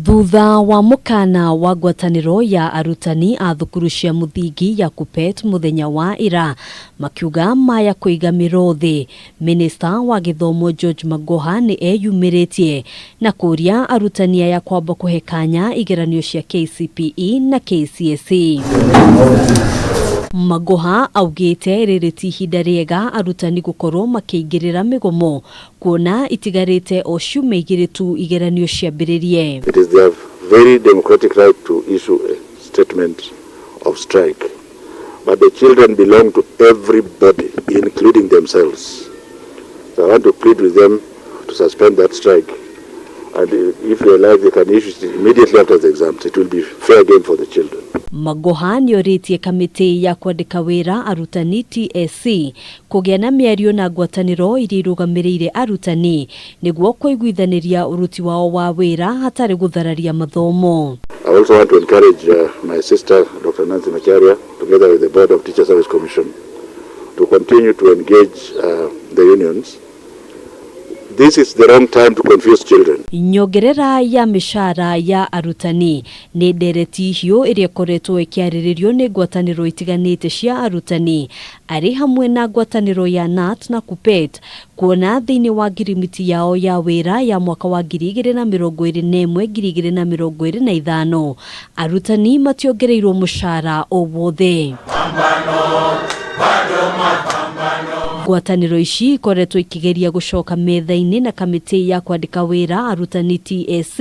Thutha wa mukana wa ngwataniro ya arutani a thukuru cia muthingi ya KUPPET muthenya wa ira makiuga maya kuiga mirothi, Minister wa githomo George Magoha ni eyumiritie na kuuria arutani ya kwamba kuhe kanya igeranio cia KCPE na KCSE. Magoha augite riri ti ihinda riega arutani gukorwo makiingirira migomo kuona itigarite o ciumia igiri tu igeranio ciambiririe. It is their very democratic right to issue a statement of strike, but the children belong to everybody, including themselves. So I want to plead with them to suspend that strike, and if they like, they can issue it immediately after the exams. It will be fair game for the children. Magoha nioritie kamiti ya kwandika wira arutani TSC kugia na miario na ngwataniro iria irugamirire arutani niguo kuiguithaniria uruti wao wa wira hatari guthararia mathomo. I also want to encourage my sister Dr. Nancy Macharia together with the Board of Teacher Service Commission to continue to engage the unions. This is the wrong time to confuse children. Nyongerera ya mishara ya arutani ni ndereti hiyo iria koretwo ikiariririo ni ngwataniro itiganite cia arutani ari hamwe na ngwataniro ya NAT na KUPPET kuona thiini wa ngirimiti yao ya wira ya mwaka wa 2021-2025 arutani mationgereirwo mushara o wothe. Ngwataniro ici ikoretwo ikigeria gucoka metha-ini na kamiti ya kwandika wira arutani TSC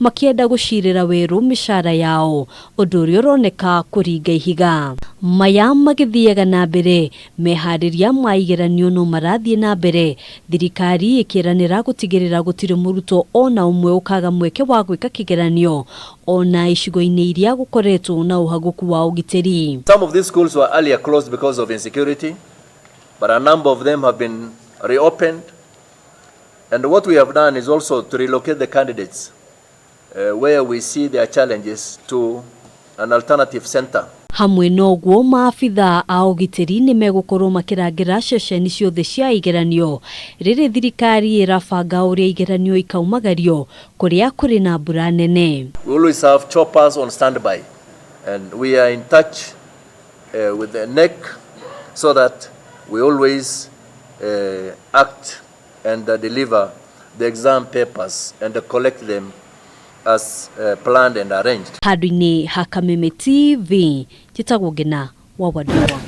makienda gucirira weru mishara yao undu uria uroneka kuringa ihiga. Maya magithiaga na mbere mehariria ma igeranio no marathii na mbere, thirikari ikiranira gutigirira gutiri muruto ona umwe ukaga mweke wa gwika kigeranio ona icigo-ini iria gukoretwo na uhaguku wa ugitiri. Some of these schools were earlier closed because of insecurity, but a number of them have been reopened. And what we have done is also to relocate the candidates where we see their challenges to an alternative center. Hamwe noguo maafitha a ugitiri ni megukorwo makirangira ceceni ciothe cia igeranio riri thirikari irabanga uria igeranio ikaumagario kuria kuri na mbura nene. We always have choppers on standby and we are in touch with the NEC so that we always act and deliver the exam papers and collect them as planned and arranged. Hadini Hakameme TV, Jitagogena, Wawadua.